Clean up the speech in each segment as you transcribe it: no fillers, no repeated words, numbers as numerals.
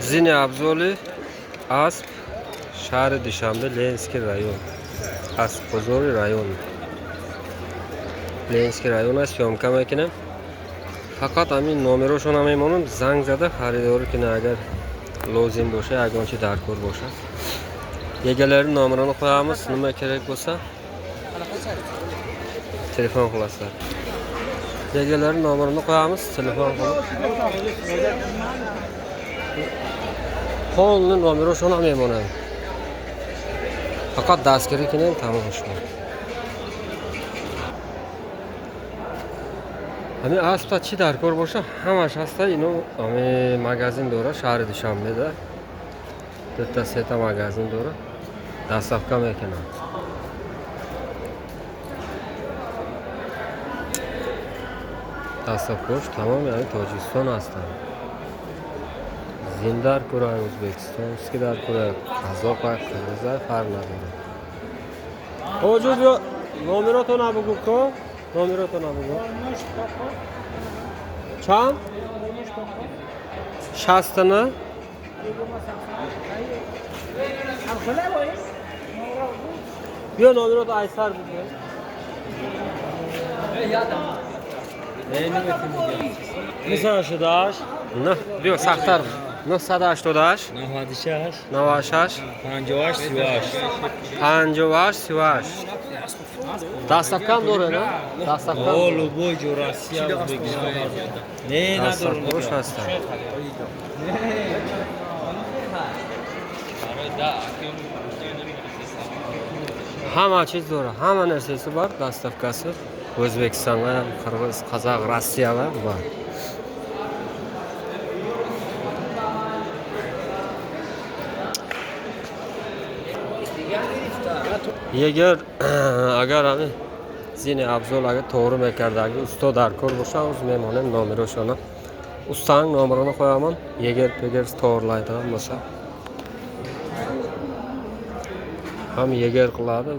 Zine Abzoli, Asp, Shahri Dushanbe, Lenskiy rayon. Asp Bozori rayon. Lenskiy rayona syomka makinam. Faqat amin nomero shonamayman, zang zada xaridori kina agar lozim bo'lsa, agonchi darkor bo'lsa. Egalari nomerini qo'yamiz, nima kerak bo'lsa telefon qilasizlar. Egalari nomerini qo'yamiz, telefon qilib. Polni nomero shonamayman. Faqat daskari kina tamom shu. Hani asla çi darkor bo'lsa, hamma shaxslar ino magazin dora Shahri Dushanbeda. Bitta seta magazin dora. Dastavka mekana. Dastavkosh tamam yani Tojikiston aslan. Zindar kuray O'zbekiston, Skidar kuray Qozoq, Qirg'izlar farqlari. Ojujo nomero to nabugo. Nomero to nabugo. Çam? Şastını? Yo nomero to Aysar bu. Misal şu daş? Ne? Diyor saktar. Ne sadaş to daş? Navadişaş, Navaşaş. Pancovaş, Sivaş. Pancovaş, Sivaş. Dastavkan doğru ne? Dastavkan. Oğlu boycu Rusya, Özbekistan. Ne Dastavkan doğru? şasta. Hamma çiz doğru. Hamma narsasi var dastavkasi. O'zbekistonga, Qirg'iz, Qozoq, Rossiyaga bor. Agar hani Zine Abzolaga to'g'ri mekardagi usto darkor bo'lsa, o'z mehmonim nomeri shuni. Ustaning nomerini qo'yaman. Yegar to'g'rilaydigan bo'lsa. Ham yegar qiladi,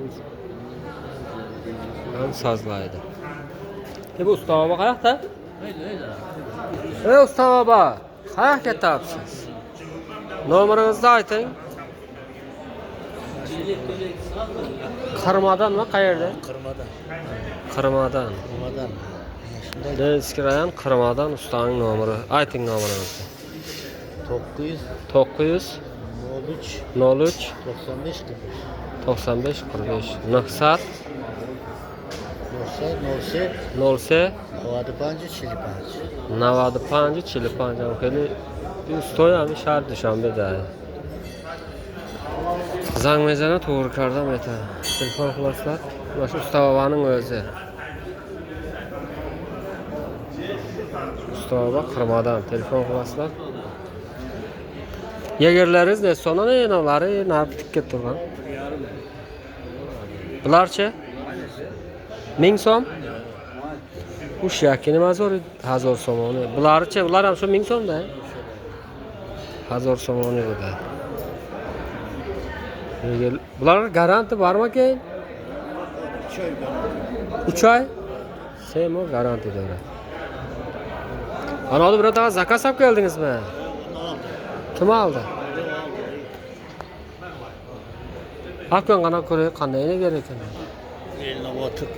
ham sozlaydi. Bu usta baba qayoqda? Ey usta baba, qayoqqa ketyapsiz? Nomeringizni ayting. Qirmadan mı qayerda? Kırmadan. Qirmadan. Kırmadan. Lenskiy rayon Qirmadan ustaning nomeri. Ayting nomeringizni. 900 900 03 03 95 45. 95 45. Naqsat 90 07 95 Çilipanç. 95 Çilipanç. Okeli ustoyam Shahri Dushanbeda. Zang mezana to'g'ri kardam aytadi. Telefon qilasizlar. Mana shu usta boboning o'zi. Usta bobo Qirmadan telefon qilasizlar. Yegerlariz ne sonuna enolari narib tikka turgan. Bularchi? 1000 so'm. Bu shakini mazor 1000 so'm. Bularchi, bular ham shu 1000 so'mda. 1000 so'm edi. Bular garanti bormi keyin? 3 oy. Semo garanti dora. Ana oldu burada zakaz olib keldingizmi? Kim aldı? Akın qana ko'ray qanday ne kerak ekan? Elnavatık.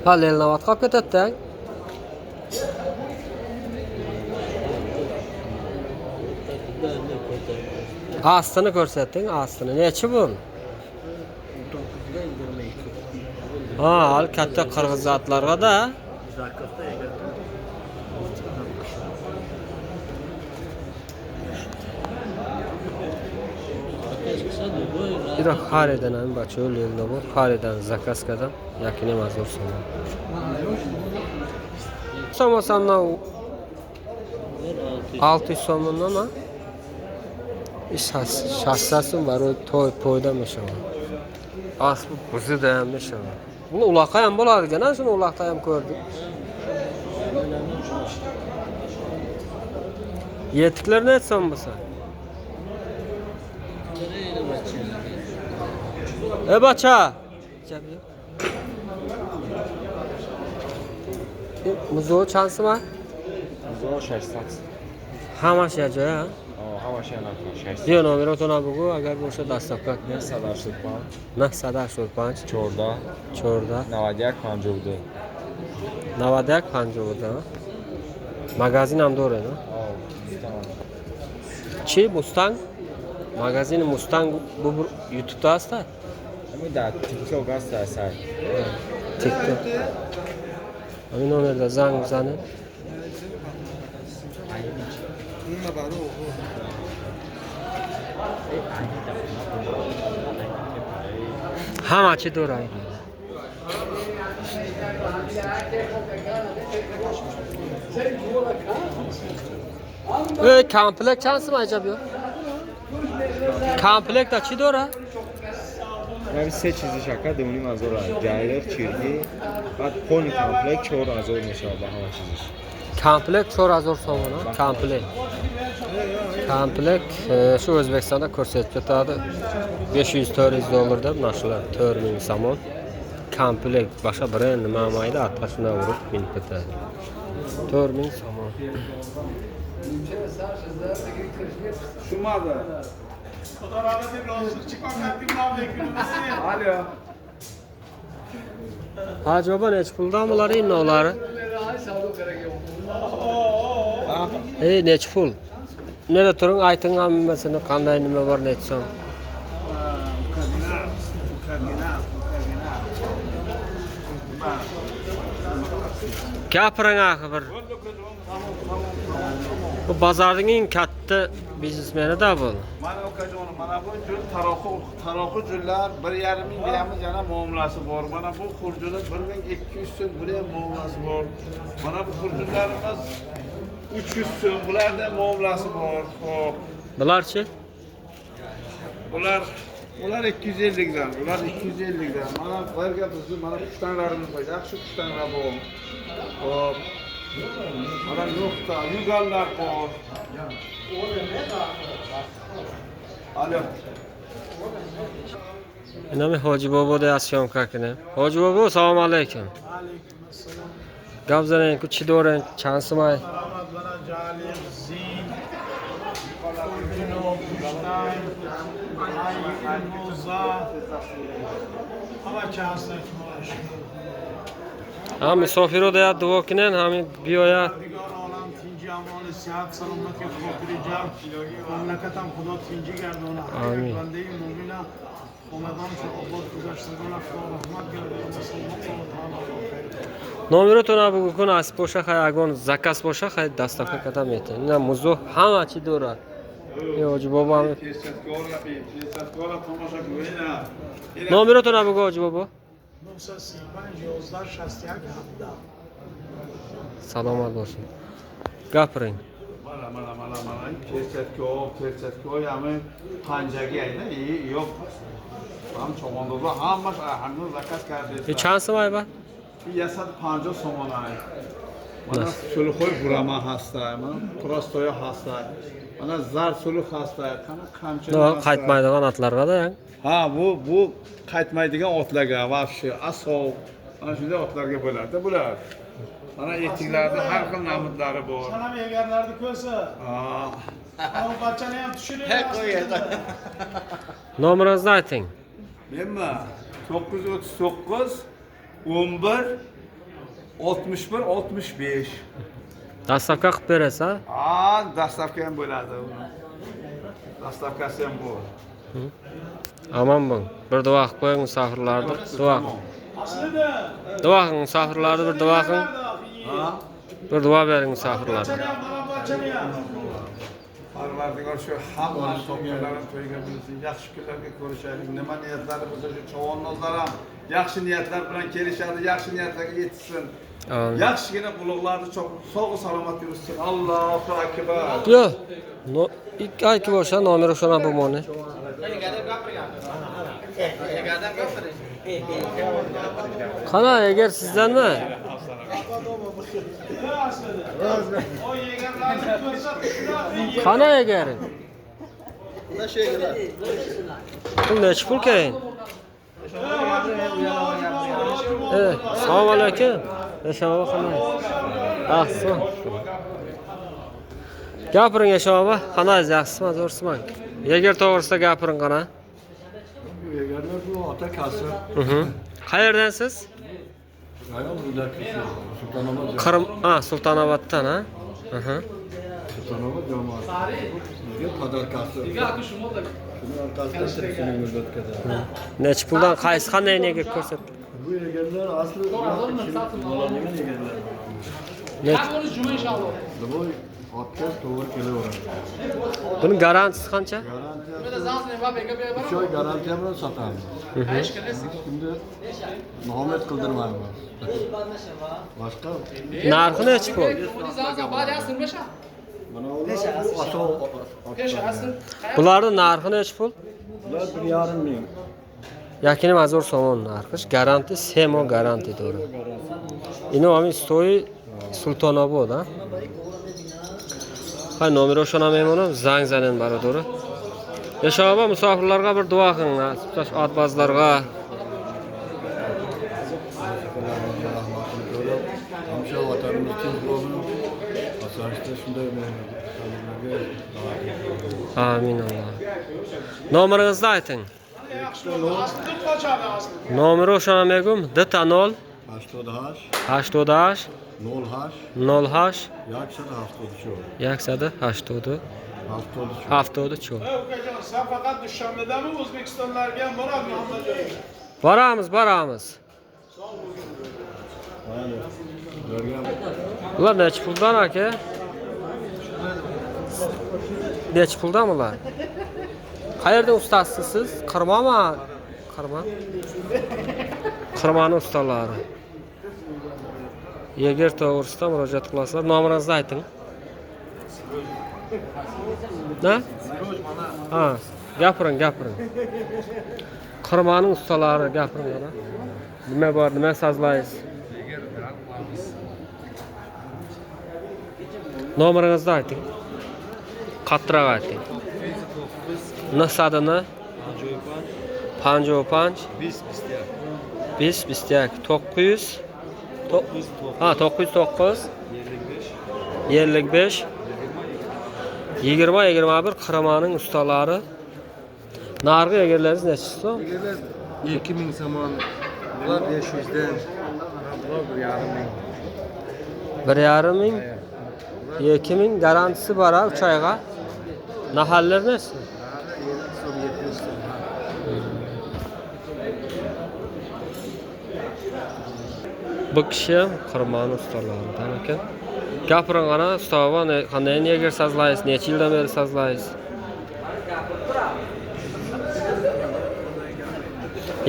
Ha, Lelnavat qolib ketadi. Aslını ko'rsatding, aslını. Nechi bu? Ha, al katta qirg'iz zatlarga da. Bir xaridan ham bacho yo'lda bor. Xaridan zakaz qildim. Yakini mazur so'm. So'masamdan 600 so'mdan ama şahsasım var o toyda meşhur. Aslı buzu da hem meşhur. Bunu ulaqqa ham bo'ladi ekan, shuni ulaqda ham ko'rdik. Yetiklar ne so'm bo'lsa? Bacha. Muzo chansimi? 1600. Hammacha joy ha. Hammash yana 600. Bia nomerotona bugu agar bo'lsa dastavka 985 985 14 14 91 52. 91 52. Magazin ham dore, no? Chi Mustang? Magazin Mustang bu YouTube'da hasta? Ama da TikTok hasta say. TikTok. Amin nomerde zang zanı. Hamachi doray. Komplekt chance mi acaba? Komplekt da chi dora? Yani 8 şaka dümünün az olan. Caylar, çirgi. Bak pony komplekt 4000 میشه با همه چیزش. Komplekt 4000 so'm, komplekt. Komplekt shu O'zbekistonda ko'rsatib ketadi. 500-400 dollarda narxlar 4000 so'm. Komplekt boshqa brend nima olmaydi, hatto shuna urib minib ketadi. 4000 so'm. Şumadı. Fotoğrafı bir çıkmak hakkında Alo. Acaba neç puldan bular innolari? Neç pul? Nega turing ayting hammasini qanday nima bor neç so'm? Gapiring axir. Bu bozorning eng katta biznesmeni da bu. Mana okajon, mana bu jul taroqi jullar 1,5 ming deyamiz, yana muomalasi bor. Mana bu xurjunlar 1200 so'm, buni ham muomalasi bor. Mana bu xurjunlarimiz 300 so'm, bularda muomalasi bor. Xo'p. Bularchi? Ular 250 dan, ular 250 dan. Mana qayerga bizni mana kuchtanlarimiz bor. Yaxshi kuchtanlar bor. Xo'p. Mana nokta, yugallar bor. Alo. Nima Hoji bobo da syomka qilib. Hoji bobo, assalomu alaykum. Gavzaning kuchi doren, chansmay. Ham misofir da duokinen, ham biyoya. صحت سلامت خاطر جمع مملکتم خدا تینجی گردانه آمین. بنده مومن اومدان شو آباد گذشتگان خدا رحمت گردانه مسلمان تعالی Номеротона бугун аст боша хай агон заказ боша хай даставка кадам ете. Ина музо ҳама чи дора. Ҳоҷи бобо. Номеротона бугу ҳоҷи бобо. 935 11 61 17 Саломат бошед. Гапиринг. Mana Perchetko yani pancagi ayda iyi yok. Ham çomandozda hammash hamma zakaz kardeşler. Çansı var ba? Yasad 50 so'm ay. Mana sulxoy burama hasta, mana prostoya hasta. Mana zar sulx hasta. Qancha. No, qaytmaydigan otlarga da. Ha, bu qaytmaydigan otlarga vobshe asov. Ana shunday otlarga bo'ladi, bular. Mana etiklarda har xil namudlari bor. Sana egarlarni ko'rsa. Ama parçanı ham tushirib. Nomeringizni ayting. Menmi? 939 11 61 65. Dastavka qilib berasiz, ha? Dastavka ham bo'ladi. Dastavkasi ham bor. Aman bo'ling. Bir duo qilib qo'ying musofirlarni. Duo. Aslida. Duo qiling musofirlarni, bir duo qiling. Bir duo bering musofirlarga. Parvardigor shu hammani topganlarini to'yga bilsin, yaxshi kunlarga ko'rishaylik. Nima niyatlari bo'lsa shu chavandozlar ham yaxshi niyatlar bilan kelishadi, yaxshi niyatlarga yetishsin. Amin. Yaxshigina quloqlarni sog' salomat yursin. Allohu akbar. Yo. No, ikki ayki bo'lsa nomeri shuna bo'lmoni. Qana egar sizdanmi? Qana egari? Pul nechi pul keyin? Assalomu alaykum. Yashava qanday? Ahson. Gapiring Yashova, qanday yaxshisizmi, zo'rsizmi? Yegar to'g'risida gapiring qana. Yegarlar bu ota kasır. Qayerdansiz? Ayol buradaki Sultanobod. Qrim, Sultonoboddan, ha? Sultanobod cemaati. Bizga padar kasır. Şunun arkasında hepsini müddetkede. Necha puldan qaysi qanday nega ko'rsatdi? Bu yegarlar aslı Molanın yegarlar. Bu otta to'g'ri kelaveradi. Buni garantisi qancha? Garantiya 3 oy garantiya bilan sotamiz. Şimdi Muhammed qildirmaymiz. Boshqa Narxi necha pul? mana bu asov. Bularning narxi necha pul? Bular 1,5 ming. Yakini mazur somon narxi, garanti Semo garanti doğru. Ino ami stoyi Sultonobod, ha? Hay nomeri o'shanamayman, zang zanen baradori. Yashova musofirlarga bir duo qilinglar, otbozlarga. Hamşa vatanımız tinch bo'lsin. Asosida shunday Amin Allah. Nomeringizni ayting. Nomeri o'shanamayman, D0 88 88 0 08 Yaksada 180 80 70 Sen fakat Dushanbe'de mi Özbekistanlarga boramiz Muhammed Joy? Baramiz. Ular necha puldan aka? Necha puldan ular? Qayerda ustasisiz siz? Qirmami? Qirmani ustalari. Yegar to'g'risida murojaat qilasizlar, nomeringizni ayting. Na? Ha, gapiring. Qirmani ustalari gapiring mana. Nima bor, nima sazlaysiz? Nomeringizni ayting. Qattiqroq ayting. Nasadini 55 20 bistak 900 909 55 20 Qirmaning ustalari. Narxi egarlaringiz necha so'm? 2000 somon. Bular 500 dan. Bular 1,5 ming. 2000 garantisi bor, 3 oyga. Nahallar nesi? Bu kishi Qirmani ustalaridan ekan. Gapiring ana, ustava qanday yegar sazlaysiz? Necha yildan beri sazlaysiz?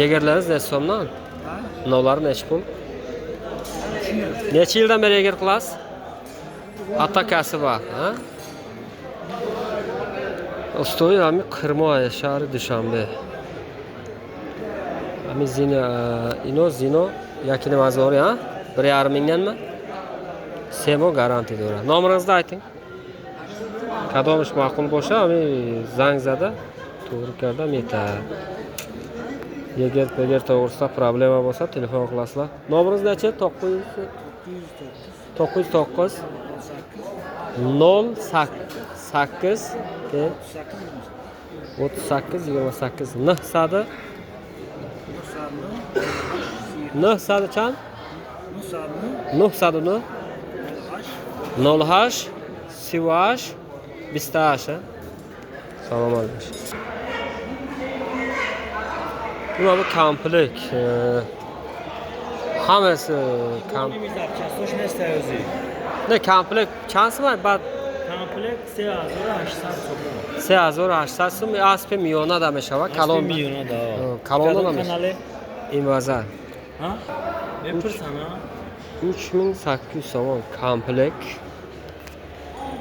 Yegarlaringiz necha so'mdan? Nolari necha pul? Necha yildan beri yegar qilasiz? Hatta kasbi, ha? Ustoy ami Qirmo shahri Dushanbe. Ami zino yakini mazori, ha? 1,5 mingdanmi? Semo garanti dora. Nomeringizni ayting. Qadomish ma'qul bo'lsa, ami zangzada to'g'ri karda meta. Yegar to'g'risida problema bo'lsa, telefon qilasizlar. Nomeringiz necha? 909 08 38 28 Nahsada chan? Nuhsadını 08 Sivash Bistaşa. Salom aleyküm. Bu komplek. Hammasi ne komplek chansi var? Bad Komplek 3800 3800 so'm aspi milliona da meshava kalon milliona da. Kalonda da Kanali. invaza. Ha? Ne pursana? 3800 so'm komplek.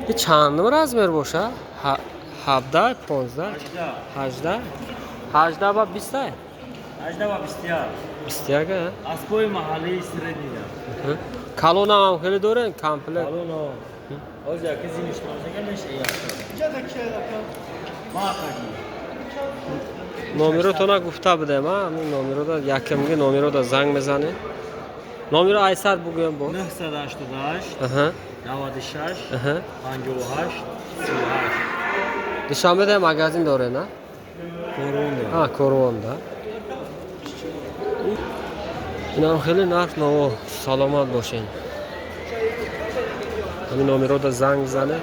Bir çanlı razmer boşa? Habda 15 Hajda va 20 Ajda va 20 ga. Aspoy mahalli sredida. Kalona ham xeli do'ren komplek. Kalono. O'zi qizining ishxonasiga mesh yapti. Номеро тона гуфта будем, а? Ми номеро да якимге номеро да занг мезанед. Номеро Айсар бугем бо. 988 Аха. 96 Aha. 58 38. Dushanbeda magazin dore na? Koronda. Ha, Koronda. Inam xeyli narx navo salomat boshing. Hamin nomerda zang zani